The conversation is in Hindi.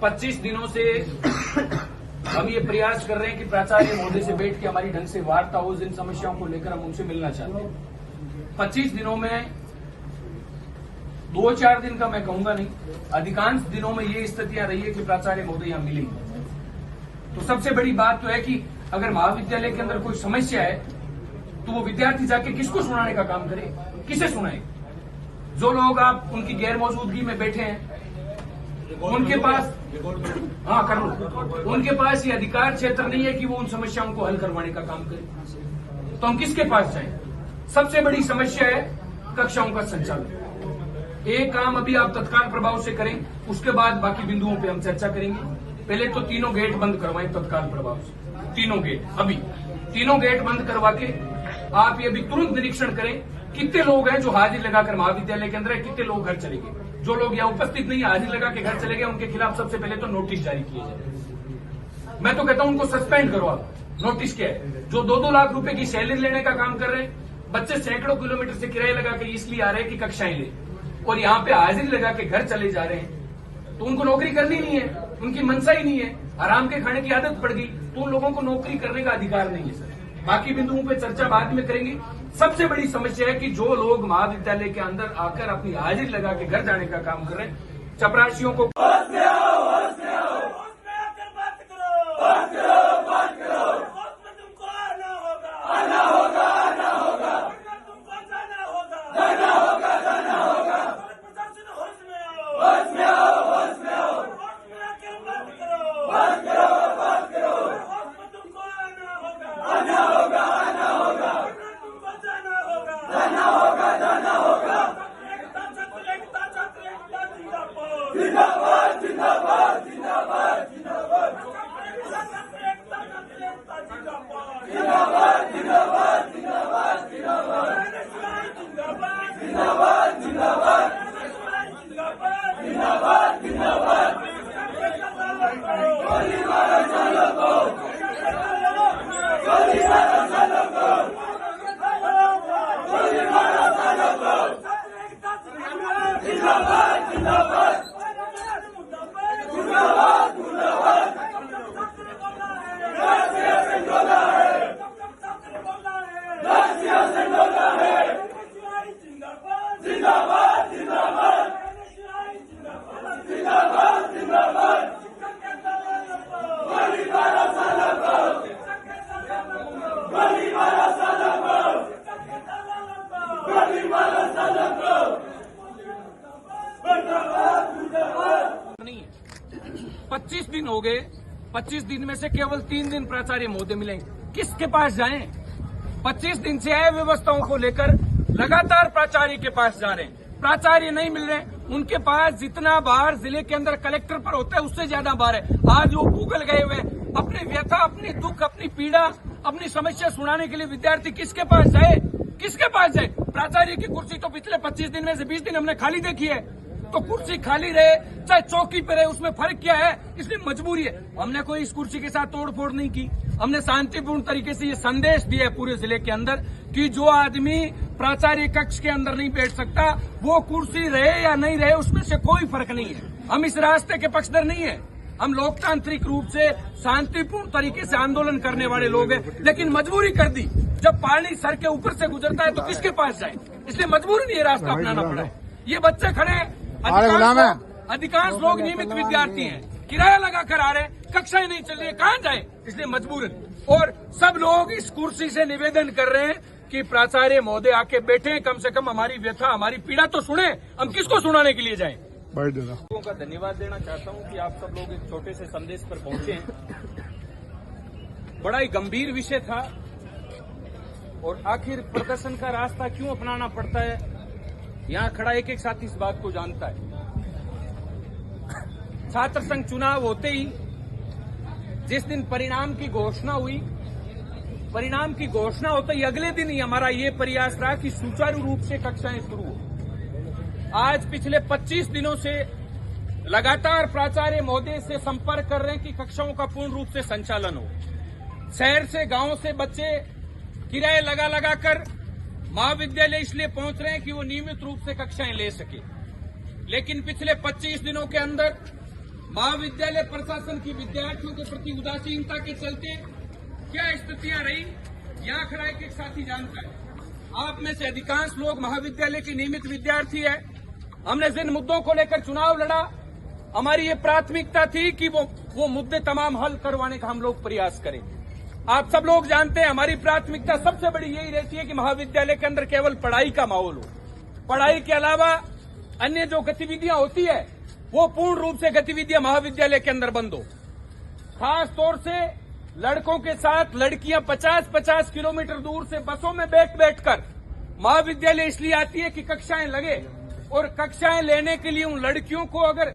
25 दिनों से हम ये प्रयास कर रहे हैं कि प्राचार्य महोदय से बैठ के हमारी ढंग से वार्ता हो, जिन समस्याओं को लेकर हम उनसे मिलना चाहते हैं। 25 दिनों में 2-4 दिन का मैं कहूंगा नहीं, अधिकांश दिनों में ये स्थितियां रही है कि प्राचार्य महोदय यहां मिले। तो सबसे बड़ी बात तो है कि अगर महाविद्यालय के अंदर कोई समस्या है तो वो विद्यार्थी जाके किसको सुनाने का काम करे, किसे सुनाए? जो लोग आप उनकी गैर मौजूदगी में बैठे हैं उनके पास कर लो, उनके पास ये अधिकार क्षेत्र नहीं है कि वो उन समस्याओं को हल करवाने का काम करें। तो हम किसके पास जाएं? सबसे बड़ी समस्या है कक्षाओं का संचालन। एक काम अभी आप तत्काल प्रभाव से करें, उसके बाद बाकी बिंदुओं पे हम चर्चा करेंगे। पहले तो तीनों गेट बंद करवाएं तत्काल प्रभाव से, तीनों गेट अभी तीनों गेट बंद करवा के आप ये भी तुरंत निरीक्षण करें कितने लोग हैं जो हाजिर लगाकर महाविद्यालय के अंदर है, कितने लोग घर चले गए। जो लोग यहाँ उपस्थित नहीं है, हाजिर लगा के घर चले गए, उनके खिलाफ सबसे पहले तो नोटिस जारी किए जाए। मैं तो कहता हूं उनको सस्पेंड करो आप। नोटिस क्या है? जो 2-2 लाख रुपए की सैलरी लेने का काम कर रहे हैं, बच्चे सैकड़ों किलोमीटर से किराया लगा के इसलिए आ रहे हैं कि कक्षाएं ले, और यहाँ पे हाजिरी लगा के घर चले जा रहे हैं, तो उनको नौकरी करनी नहीं है, उनकी मनसा ही नहीं है, आराम के खाने की आदत पड़ गई, तो उन लोगों को नौकरी करने का अधिकार नहीं है सर। बाकी बिंदुओं पे चर्चा बाद में करेंगे। सबसे बड़ी समस्या है कि जो लोग महाविद्यालय के अंदर आकर अपनी हाजिरी लगा के घर जाने का काम कर रहे हैं, चपरासियों को नहीं है। 25 दिन हो गए, 25 दिन में से केवल 3 दिन प्राचार्य महोदय मिलेंगे, किसके पास जाएं? 25 दिन से अव्यवस्थाओं को लेकर लगातार प्राचार्य के पास जा रहे हैं, प्राचार्य नहीं मिल रहे। उनके पास जितना बार जिले के अंदर कलेक्टर पर होता है उससे ज्यादा बार है। आज वो गूगल गए हुए, अपनी व्यथा, अपनी दुख, अपनी पीड़ा, अपनी समस्या सुनाने के लिए विद्यार्थी किसके पास जाए? किसके पास जाए? प्राचार्य की कुर्सी तो पिछले 25 दिन में से 20 दिन हमने खाली देखी है, तो कुर्सी खाली रहे चाहे चौकी पे रहे, उसमें फर्क क्या है? इसलिए मजबूरी है। हमने कोई इस कुर्सी के साथ तोड़फोड़ नहीं की, हमने शांतिपूर्ण तरीके से ये संदेश दिया है पूरे जिले के अंदर कि जो आदमी प्राचार्य कक्ष के अंदर नहीं बैठ सकता वो कुर्सी रहे या नहीं रहे उसमें से कोई फर्क नहीं है। हम इस रास्ते के पक्षधर नहीं है, हम लोकतांत्रिक रूप से शांतिपूर्ण तरीके से आंदोलन करने वाले लोग हैं, लेकिन मजबूरी कर दी। जब पानी सर के ऊपर से गुजरता है तो किसके पास जाए? इसलिए मजबूरी ये रास्ता अपनाना पड़ा है। ये बच्चे खड़े हैं, अधिकांश लोग नियमित विद्यार्थी हैं, किराया लगा कर आ रहे हैं, कक्षाएं नहीं चल रही, कहां जाए? इसलिए मजबूरन। और सब लोग इस कुर्सी से निवेदन कर रहे हैं कि प्राचार्य महोदय आके बैठे, कम से कम हमारी व्यथा, हमारी पीड़ा तो सुने। हम किसको सुनाने के लिए जाएं? लोगों का धन्यवाद देना चाहता हूं कि आप सब लोग एक छोटे से संदेश पर पहुंचे हैं। बड़ा ही गंभीर विषय था, और आखिर प्रदर्शन का रास्ता क्यों अपनाना पड़ता है, यहां खड़ा एक एक साथी इस बात को जानता है। छात्र संघ चुनाव होते ही जिस दिन परिणाम की घोषणा हुई, परिणाम की घोषणा होते ही अगले दिन ही हमारा ये प्रयास रहा कि सुचारू रूप से कक्षाएं शुरू हो। आज पिछले 25 दिनों से लगातार प्राचार्य महोदय से संपर्क कर रहे हैं कि कक्षाओं का पूर्ण रूप से संचालन हो। शहर से, गांव से बच्चे किराए लगा कर महाविद्यालय इसलिए पहुंच रहे हैं कि वो नियमित रूप से कक्षाएं ले सके। लेकिन पिछले 25 दिनों के अंदर महाविद्यालय प्रशासन की विद्यार्थियों के प्रति उदासीनता के चलते क्या स्थितियां रही, यहाँ खड़ा एक साथी जानता है। आप में से अधिकांश लोग महाविद्यालय के नियमित विद्यार्थी है। हमने जिन मुद्दों को लेकर चुनाव लड़ा, हमारी ये प्राथमिकता थी कि वो मुद्दे तमाम हल करवाने का हम लोग प्रयास करें। आप सब लोग जानते हैं हमारी प्राथमिकता सबसे बड़ी यही रहती है कि महाविद्यालय के अंदर केवल पढ़ाई का माहौल हो। पढ़ाई के अलावा अन्य जो गतिविधियां होती है वो पूर्ण रूप से गतिविधियां महाविद्यालय के अंदर बंद हो। खास तौर से लड़कों के साथ लड़कियां 50-50 किलोमीटर दूर से बसों में बैठ महाविद्यालय इसलिए आती है कि कक्षाएं लगे, और कक्षाएं लेने के लिए उन लड़कियों को अगर